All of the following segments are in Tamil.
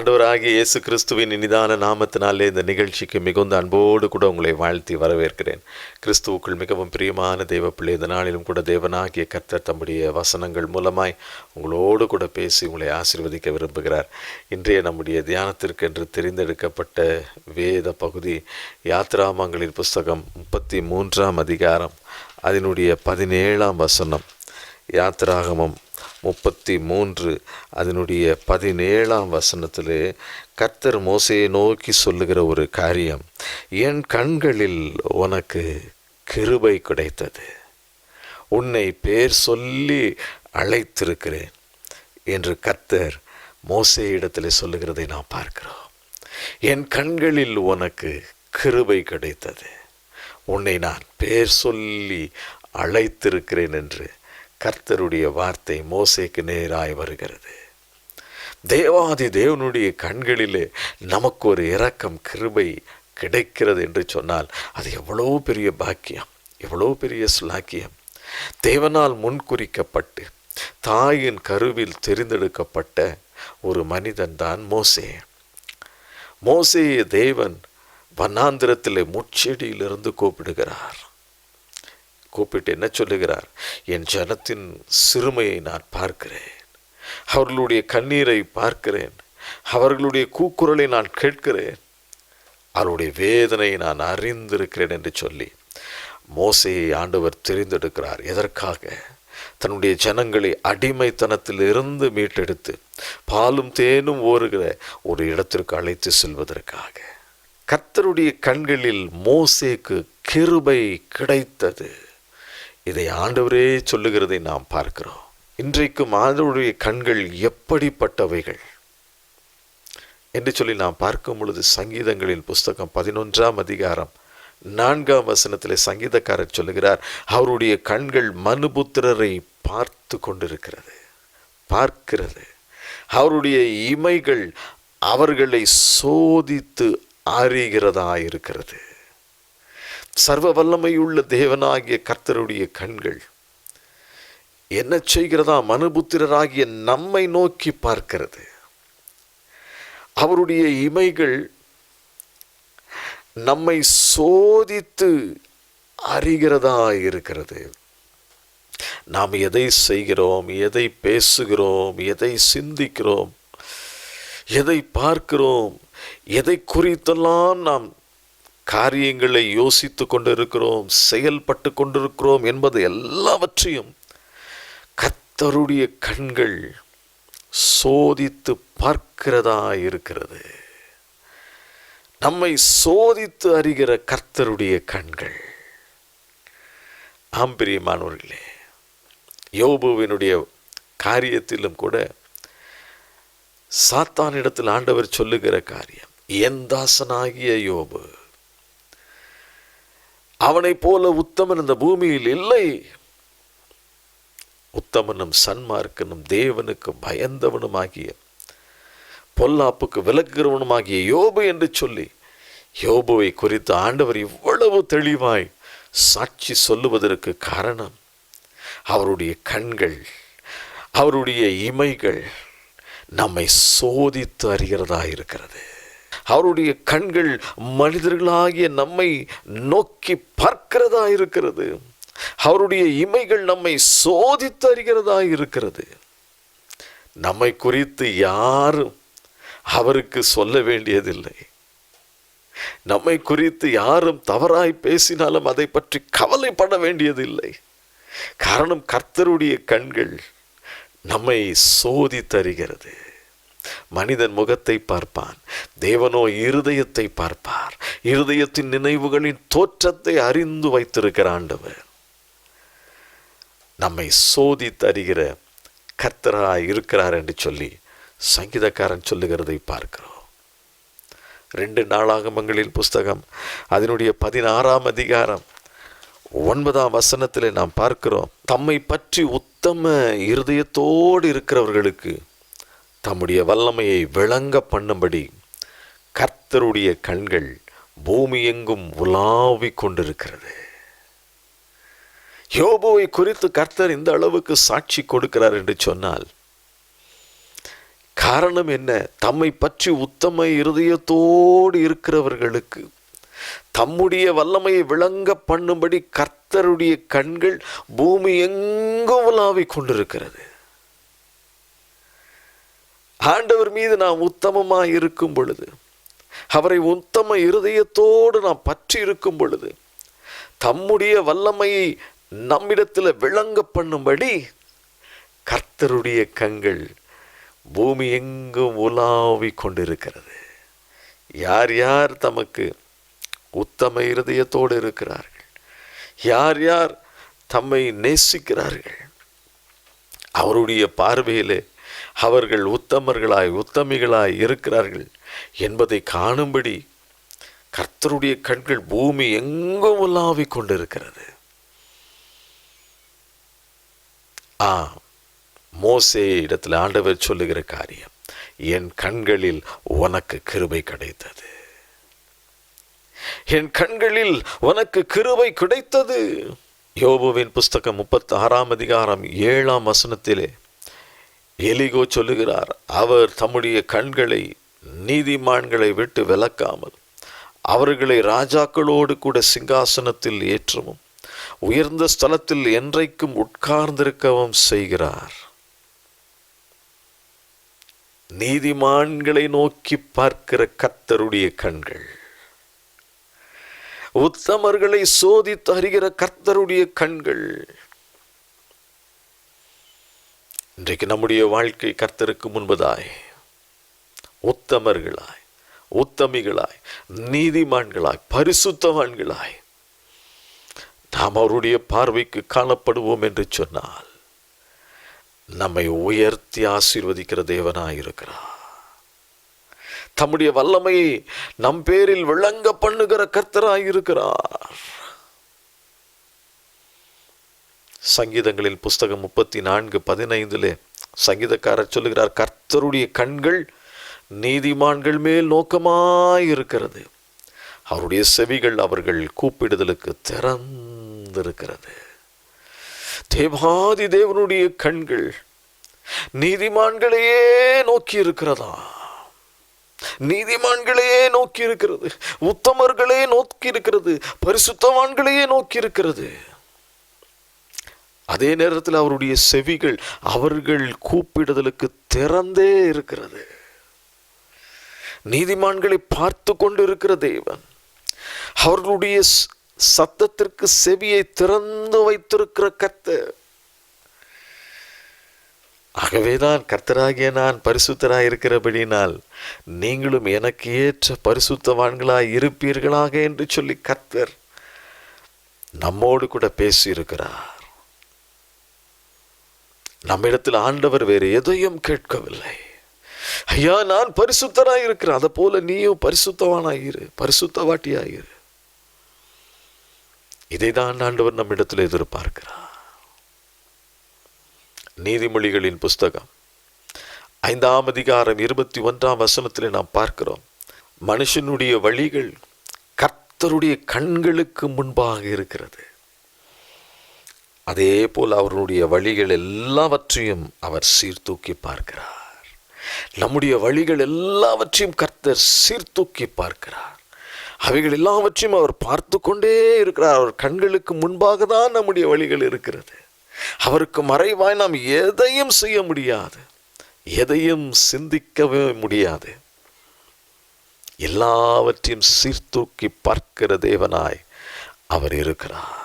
ஆண்டவராகிய இயேசு கிறிஸ்துவின் இனிதான நாமத்தினாலே இந்த நிகழ்ச்சிக்கு மிகுந்த அன்போடு கூட உங்களை வாழ்த்தி வரவேற்கிறேன். கிறிஸ்துவுக்குள் மிகவும் பிரியமான தேவ பிள்ளை, இந்த நாளிலும் கூட தேவனாகிய கர்த்தர் தம்முடைய வசனங்கள் மூலமாய் உங்களோடு கூட பேசி உங்களை ஆசீர்வதிக்க விரும்புகிறார். இன்றைய நம்முடைய தியானத்திற்கென்று தெரிந்தெடுக்கப்பட்ட வேத பகுதி யாத்ராமங்களின் புஸ்தகம் 33ஆம் அதிகாரம் அதனுடைய 17ஆம் வசனம். யாத்ராகமம் 33 அதனுடைய 17ஆம் வசனத்திலே கர்த்தர் மோசேயை நோக்கி சொல்லுகிற ஒரு காரியம், என் கண்களில் உனக்கு கிருபை கிடைத்தது, உன்னை பேர் சொல்லி அழைத்திருக்கிறேன் என்று கர்த்தர் மோசேயிடத்தில் சொல்லுகிறதை நாம் பார்க்கிறோம். என் கண்களில் உனக்கு கிருபை கிடைத்தது, உன்னை நான் பேர் சொல்லி அழைத்திருக்கிறேன் என்று கர்த்தருடைய வார்த்தை மோசேக்கு நேராய் வருகிறது. தேவாதி தேவனுடைய கண்களிலே நமக்கு ஒரு இரக்கம் கிருபை கிடைக்கிறது என்று சொன்னால் அது எவ்வளோ பெரிய பாக்கியம், எவ்வளோ பெரிய சுலாக்கியம். தேவனால் முன்குறிக்கப்பட்டு தாயின் கருவில் தெரிந்தெடுக்கப்பட்ட ஒரு மனிதன்தான் மோசே. மோசேயை தேவன் வனாந்திரத்திலே முட்செடியிலிருந்து கூப்பிடுகிறார். கூப்பிட்டு என்ன சொல்லுகிறார்? என் ஜனத்தின் சிறுமையை நான் பார்க்கிறேன், அவர்களுடைய கண்ணீரை பார்க்கிறேன், அவர்களுடைய கூக்குரலை நான் கேட்கிறேன், அவருடைய வேதனையை நான் அறிந்திருக்கிறேன் என்று சொல்லி மோசேயை ஆண்டவர் தெரிந்தெடுக்கிறார். எதற்காக? தன்னுடைய ஜனங்களை அடிமைத்தனத்தில் இருந்து மீட்டெடுத்து பாலும் தேனும் ஓருகிற ஒரு இடத்திற்கு அழைத்து செல்வதற்காக. கர்த்தருடைய கண்களில் மோசேக்கு கிருபை கிடைத்தது. இதை ஆண்டவரே சொல்லுகிறதை நாம் பார்க்கிறோம். இன்றைக்கும் ஆண்டவருடைய கண்கள் எப்படிப்பட்டவைகள் என்று சொல்லி நாம் பார்க்கும் பொழுது சங்கீதங்களின் புஸ்தகம் 11ஆம் அதிகாரம் 4ஆம் வசனத்தில் சங்கீதக்காரர் சொல்லுகிறார், அவருடைய கண்கள் மனுபுத்திரரை பார்த்து கொண்டிருக்கிறது, பார்க்கிறது. அவருடைய இமைகள் அவர்களை சோதித்து அறிகிறதா இருக்கிறது. சர்வ வல்லமையுள்ள தேவனாகிய கர்த்தருடைய கண்கள் என்ன செய்கிறதா? மனுபுத்திரராகிய நம்மை நோக்கி பார்க்கிறது. அவருடைய இமைகள் நம்மை சோதித்து அறிகிறதா இருக்கிறது. நாம் எதை செய்கிறோம், எதை பேசுகிறோம், எதை சிந்திக்கிறோம், எதை பார்க்கிறோம், எதை குறித்தெல்லாம் நாம் காரியங்களை யோசித்து கொண்டிருக்கிறோம், செயல்பட்டு கொண்டிருக்கிறோம் என்பது எல்லாவற்றையும் கர்த்தருடைய கண்கள் சோதித்து பார்க்கிறதா இருக்கிறது. நம்மை சோதித்து அறிகிற கர்த்தருடைய கண்கள். ஆம் பிரியமானவர்களே, யோபுவினுடைய காரியத்திலும் கூட சாத்தானிடத்தில் ஆண்டவர் சொல்லுகிற காரியம், என் தாசனாகிய யோபு, அவனை போல உத்தமன் இந்த பூமியில் இல்லை, உத்தமனும் சன்மார்க்கனும் தேவனுக்கு பயந்தவனுமாகிய பொல்லாப்புக்கு விலகுகிறவனுமாகிய யோபு என்று சொல்லி யோபுவை குறித்து ஆண்டவர் இவ்வளவு தெளிவாய் சாட்சி சொல்லுவதற்கு காரணம், அவருடைய கண்கள், அவருடைய இமைகள் நம்மை சோதித்து அறிகிறதா இருக்கிறது. அவருடைய கண்கள் மனிதர்களாகிய நம்மை நோக்கி பார்க்கிறதா இருக்கிறது. அவருடைய இமைகள் நம்மை சோதித்து அறிகிறதா இருக்கிறது. நம்மை குறித்து யாரும் அவருக்கு சொல்ல வேண்டியதில்லை. நம்மை குறித்து யாரும் தவறாய் பேசினாலும் அதை பற்றி கவலைப்பட வேண்டியதில்லை. காரணம், கர்த்தருடைய கண்கள் நம்மை சோதித்தறிகிறது. மனிதன் முகத்தை பார்ப்பான், தேவனோ இருதயத்தை பார்ப்பார். இருதயத்தின் நினைவுகளின் தோற்றத்தை அறிந்து வைத்திருக்கிற ஆண்டவர் நம்மை சோதித்தறிகிற கர்த்தராய் இருக்கிறார் என்று சொல்லி சங்கீதக்காரன் சொல்லுகிறதை பார்க்கிறோம். 2 நாளாகமங்களின் புஸ்தகம் அதனுடைய 16ஆம் அதிகாரம் 9ஆம் வசனத்தில் நாம் பார்க்கிறோம், தம்மை பற்றி உத்தம இருதயத்தோடு இருக்கிறவர்களுக்கு தம்முடைய வல்லமையை விளங்க பண்ணும்படி கர்த்தருடைய கண்கள் பூமி எங்கும் உலாவிக் கொண்டிருக்கிறது. யோபுவை குறித்து கர்த்தர் இந்த அளவுக்கு சாட்சி கொடுக்கிறார் என்று சொன்னால் காரணம் என்ன? தம்மை பற்றி உத்தம இருதயத்தோடு இருக்கிறவர்களுக்கு தம்முடைய வல்லமையை விளங்க பண்ணும்படி கர்த்தருடைய கண்கள் பூமி எங்கும் உலாவிக் கொண்டிருக்கிறது. ஆண்டவர் மீது நாம் உத்தமமாய் இருக்கும் பொழுது, அவரை உத்தம இருதயத்தோடு நாம் பற்றி இருக்கும் பொழுது, தம்முடைய வல்லமையை நம்மிடத்தில் விளங்க பண்ணும்படி கர்த்தருடைய கண்கள் பூமி எங்கும் உலாவிக் கொண்டிருக்கிறது. யார் யார் தமக்கு உத்தம இருதயத்தோடு இருக்கிறார்கள், யார் யார் தம்மை நேசிக்கிறார்கள், அவருடைய பார்வையிலே அவர்கள் உத்தமர்களாய் உத்தமிகளாய் இருக்கிறார்கள் என்பதை காணும்படி கர்த்தருடைய கண்கள் பூமி எங்கும் உலாவிக் கொண்டிருக்கிறது. மோசே இடத்தில் ஆண்டவர் சொல்லுகிற காரியம், என் கண்களில் உனக்கு கிருபை கிடைத்தது, என் கண்களில் உனக்கு கிருபை கிடைத்தது. யோபுவின் புஸ்தகம் 36 அதிகாரம் 7 எலிகோ சொல்லுகிறார், அவர் தம்முடைய கண்களை நீதிமான்களை விட்டு விலக்காமல் அவர்களை ராஜாக்களோடு கூட சிங்காசனத்தில் ஏற்றவும் உயர்ந்த ஸ்தலத்தில் என்றைக்கும் உட்கார்ந்திருக்கவும் செய்கிறார். நீதிமான்களை நோக்கி பார்க்கிற கர்த்தருடைய கண்கள், உத்தமர்களை சோதித்து அறிகிற கர்த்தருடைய கண்கள். இன்றைக்கு நம்முடைய வாழ்க்கை கர்த்தருக்கு முன்பதாய் உத்தமர்களாய் உத்தமிகளாய் நீதிமான்களாய் பரிசுத்தவான்களாய் நாம் அவருடைய பார்வைக்கு காணப்படுவோம் என்று சொன்னால் நம்மை உயர்த்தி ஆசீர்வதிக்கிற தேவனாயிருக்கிறார். தம்முடைய வல்லமையை நம் பேரில் விளங்க பண்ணுகிற கர்த்தராயிருக்கிறார். சங்கீதங்களில் புஸ்தகம் 34:15 சங்கீதக்காரர் சொல்லுகிறார், கர்த்தருடைய கண்கள் நீதிமான்கள் மேல் நோக்கமாயிருக்கிறது, அவருடைய செவிகள் அவர்கள் கூப்பிடுதலுக்கு திறந்திருக்கிறது. தேவாதி தேவனுடைய கண்கள் நீதிமான்களையே நோக்கி இருக்கிறதா? நீதிமான்களையே நோக்கி இருக்கிறது, உத்தமர்களே நோக்கி இருக்கிறது, பரிசுத்தவான்களையே நோக்கி இருக்கிறது. அதே நேரத்தில் அவருடைய செவிகள் அவர்கள் கூப்பிடுதலுக்கு திறந்தே இருக்கிறது. நீதிமான்களை பார்த்து கொண்டு இருக்கிற தேவன் அவர்களுடைய சத்தத்திற்கு செவியை திறந்து வைத்திருக்கிற கர்த்தர். ஆகவேதான் கர்த்தராகிய நான் பரிசுத்தராய் இருக்கிறபடினால் நீங்களும் எனக்கு ஏற்ற பரிசுத்தவான்களாய் இருப்பீர்களாக என்று சொல்லி கர்த்தர் நம்மோடு கூட பேசியிருக்கிறார். நம்மிடத்தில் ஆண்டவர் வேறு எதையும் கேட்கவில்லை. ஐயா, நான் பரிசுத்தராய் இருக்கிறேன், அதை போல நீயும் பரிசுத்தவானாயிரு, பரிசுத்தவாட்டியாயிரு. இதைதான் ஆண்டவர் நம்மிடத்தில் எதிர்பார்க்கிறார். நீதிமொழிகளின் புஸ்தகம் 5 அதிகாரம் 21 நாம் பார்க்கிறோம், மனுஷனுடைய வழிகள் கர்த்தருடைய கண்களுக்கு முன்பாக இருக்கிறது, அதே போல் அவருடைய வழிகள் எல்லாவற்றையும் அவர் சீர்தூக்கி பார்க்கிறார். நம்முடைய வழிகள் எல்லாவற்றையும் கர்த்தர் சீர்தூக்கி பார்க்கிறார். அவைகள் எல்லாவற்றையும் அவர் பார்த்து கொண்டே இருக்கிறார். அவர் கண்களுக்கு முன்பாக தான் நம்முடைய வழிகள் இருக்கிறது. அவருக்கு மறைவாய் நாம் எதையும் செய்ய முடியாது, எதையும் சிந்திக்கவே முடியாது. எல்லாவற்றையும் சீர்தூக்கி பார்க்கிற தேவனாய் அவர் இருக்கிறார்.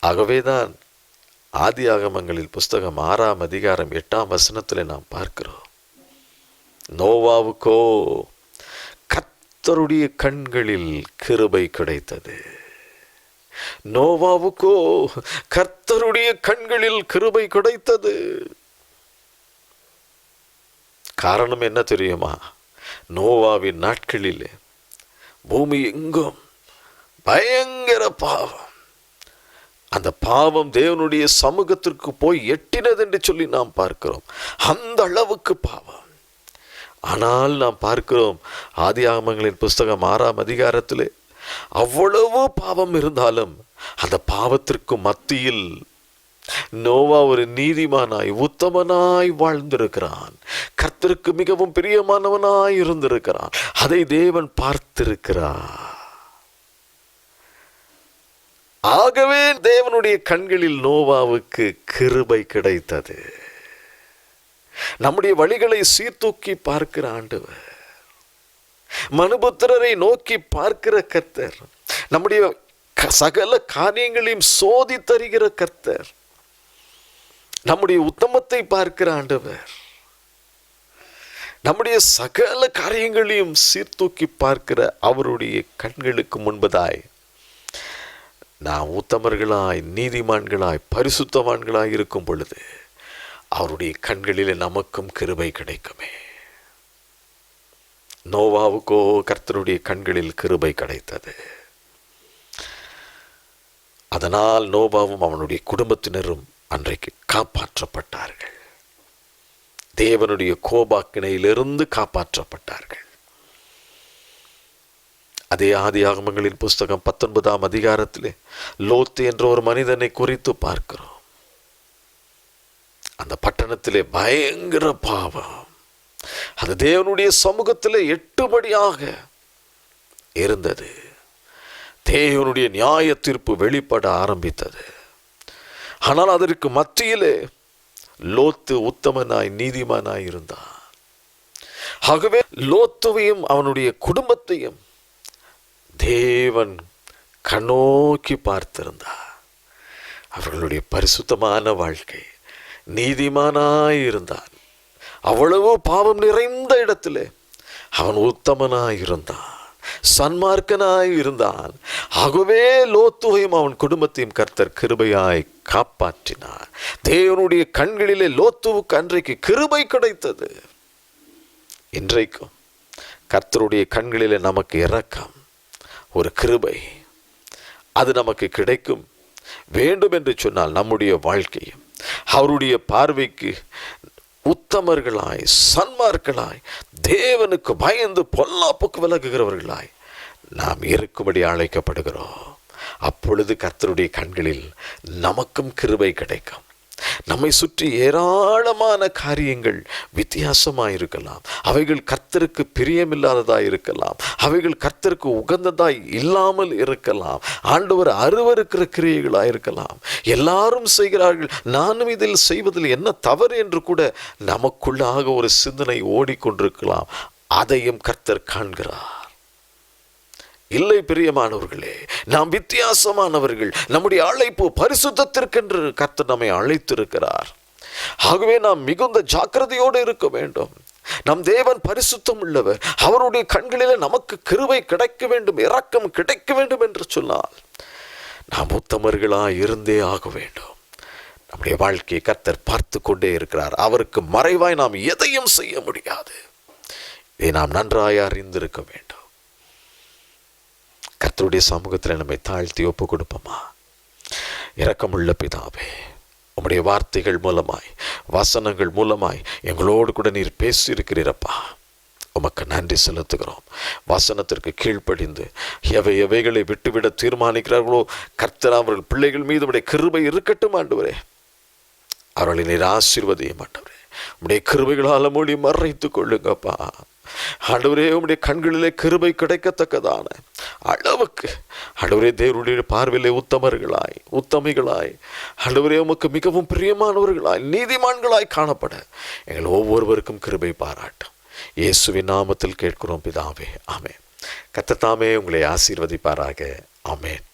ஆகவேதான் ஆதியாகமங்களில் புஸ்தகம் 6 அதிகாரம் 8 நாம் பார்க்கிறோம், நோவாவுக்கோ கர்த்தருடைய கண்களில் கிருபை கிடைத்தது. நோவாவுக்கோ கர்த்தருடைய கண்களில் கிருபை கிடைத்தது. காரணம் என்ன தெரியுமா? நோவாவின் நாட்களில் பூமி எங்கும் பயங்கர பாவம். அந்த பாவம் தேவனுடைய சமூகத்திற்கு போய் எட்டினது என்று சொல்லி நாம் பார்க்கிறோம். அந்த அளவுக்கு பாவம். ஆனால் நாம் பார்க்கிறோம் ஆதியாகமங்களின் புஸ்தகம் 6 அதிகாரத்திலே அவ்வளவு பாவம் இருந்தாலும் அந்த பாவத்திற்கு மத்தியில் நோவா ஒரு நீதிமானாய் உத்தமனாய் வாழ்ந்திருக்கிறான். கர்த்தருக்கு மிகவும் பிரியமானவனாய் இருந்திருக்கிறான். அதை தேவன் பார்த்திருக்கிறார். ஆகவே தேவனுடைய கண்களில் நோவாவுக்கு கிருபை கிடைத்தது. நம்முடைய வழிகளை சீர்தூக்கி பார்க்கிற ஆண்டவர், மனுபுத்திரரை நோக்கி பார்க்கிற கர்த்தர், நம்முடைய சகல காரியங்களையும் சோதித்தருகிற கர்த்தர், நம்முடைய உத்தமத்தை பார்க்கிற ஆண்டவர், நம்முடைய சகல காரியங்களையும் சீர்தூக்கி பார்க்கிற அவருடைய கண்களுக்கு முன்பதாய் நாம் உத்தமர்களாய் நீதிமான்களாய் பரிசுத்தவான்களாய் இருக்கும் பொழுது அவருடைய கண்களிலே நமக்கும் கிருபை கிடைக்குமே. நோவாவுக்கோ கர்த்தருடைய கண்களில் கிருபை கிடைத்தது. அதனால் நோவாவும் அவனுடைய குடும்பத்தினரும் அன்றைக்கு காப்பாற்றப்பட்டார்கள். தேவனுடைய கோபாக்கினையிலிருந்து காப்பாற்றப்பட்டார்கள். அதே ஆதியாகமங்களின் புஸ்தகம் 19ஆம் அதிகாரத்திலே லோத்து என்ற ஒரு மனிதனை குறித்து பார்க்கிறோம். அந்த பட்டணத்திலே பயங்கர பாவம், அது தேவனுடைய சமூகத்திலே எட்டுபடியாக இருந்தது. தேவனுடைய நியாய தீர்ப்பு வெளிப்பட ஆரம்பித்தது. ஆனால் அதற்கு மத்தியிலே லோத்து உத்தமனாய் நீதிமானாய் இருந்தான். ஆகவே லோத்துவையும் அவனுடைய குடும்பத்தையும் தேவன் கண்ணோக்கி பார்த்திருந்தார். அவர்களுடைய பரிசுத்தமான வாழ்க்கை, நீதிமானாய் இருந்தான். அவ்வளவு பாவம் நிறைந்த இடத்திலே அவன் உத்தமனாய் இருந்தான், சன்மார்க்கனாய் இருந்தான். ஆகவே லோத்துவையும் அவன் குடும்பத்தையும் கர்த்தர் கிருபையாய் காப்பாற்றினார். தேவனுடைய கண்களிலே லோத்துவுக்கு அன்றைக்கு கிருபை கிடைத்தது. இன்றைக்கும் கர்த்தருடைய கண்களிலே நமக்கு இரக்கம், ஒரு கிருபை, அது நமக்கு கிடைக்கும் வேண்டும் என்று சொன்னால் நம்முடைய வாழ்க்கையும் அவருடைய பார்வைக்கு உத்தமர்களாய் சன்மார்களாய் தேவனுக்கு பயந்து பொல்லாப்புக்கு விலகுகிறவர்களாய் நாம் இருக்கும்படி அழைக்கப்படுகிறோம். அப்பொழுது கர்த்தருடைய கண்களில் நமக்கும் கிருபை கிடைக்கும். நம்மை சுற்றி ஏராளமான காரியங்கள் வித்தியாசமாக இருக்கலாம். அவைகள் கர்த்தருக்கு பிரியமில்லாததாய் இருக்கலாம். அவைகள் கர்த்தருக்கு உகந்ததாய் இல்லாமல் இருக்கலாம். ஆண்டவர் அருவருக்கிற கிரியைகளாக இருக்கலாம். எல்லாரும் செய்கிறார்கள், நானும் இதில் செய்வதில் என்ன தவறு என்று கூட நமக்குள்ளாக ஒரு சிந்தனை ஓடிக்கொண்டிருக்கலாம். அதையும் கர்த்தர் காண்கிறார். இல்லை பிரியமானவர்களே, நாம் வித்தியாசமானவர்கள். நம்முடைய அழைப்பு பரிசுத்தத்திற்கென்று கர்த்தர் நம்மை அழைத்திருக்கிறார். ஆகவே நாம் மிகுந்த ஜாக்கிரதையோடு இருக்க வேண்டும். நம் தேவன் பரிசுத்தம் உள்ளவர். அவருடைய கண்களிலே நமக்கு கிருபை கிடைக்க வேண்டும், இரக்கம் கிடைக்க வேண்டும் என்று சொன்னால் நாம் உத்தமர்களாய் இருந்தே ஆக வேண்டும். நம்முடைய வாழ்க்கையை கர்த்தர் பார்த்து கொண்டே இருக்கிறார். அவருக்கு மறைவாய் நாம் எதையும் செய்ய முடியாது. இதை நாம் நன்றாய் அறிந்திருக்க வேண்டும். கர்த்தருடைய சமூகத்தில் நம்மை தாழ்த்தி ஒப்பு கொடுப்போமா? இரக்கமுள்ள பிதாவே, உம்முடைய வார்த்தைகள் மூலமாய் வசனங்கள் மூலமாய் எங்களோடு கூட நீர் பேசியிருக்கிறீரப்பா. உமக்கு நன்றி செலுத்துகிறோம். வசனத்திற்கு கீழ்ப்படிந்து எவைகளை விட்டுவிட தீர்மானிக்கிறார்களோ கர்த்தர் அவர்கள் பிள்ளைகள் மீது உடைய கிருபை இருக்கட்டும் ஆண்டவரே. அவர்களை நீர் ஆசீர்வதியும் ஆண்டவரே. உடைய கிருபைகளால் மூடி மறைத்து கொள்ளுங்கப்பா ஆண்டவரே. உம்முடைய கண்களிலே கிருபை கிடைக்கத்தக்கதான அளவுக்கு ஆண்டவரே தேவனுடைய பார்வையிலே உத்தமர்களாய் உத்தமிகளாய் ஆண்டவரே உமக்கு மிகவும் பிரியமானவர்களாய் நீதிமான்களாய் காணப்பட எங்கள் ஒவ்வொருவருக்கும் கிருபை பாராட்டும். இயேசுவின் நாமத்தில் கேட்கிறோம் பிதாவே, ஆமென். கர்த்தர் தாமே உங்களை ஆசீர்வதிப்பாராக. ஆமென்.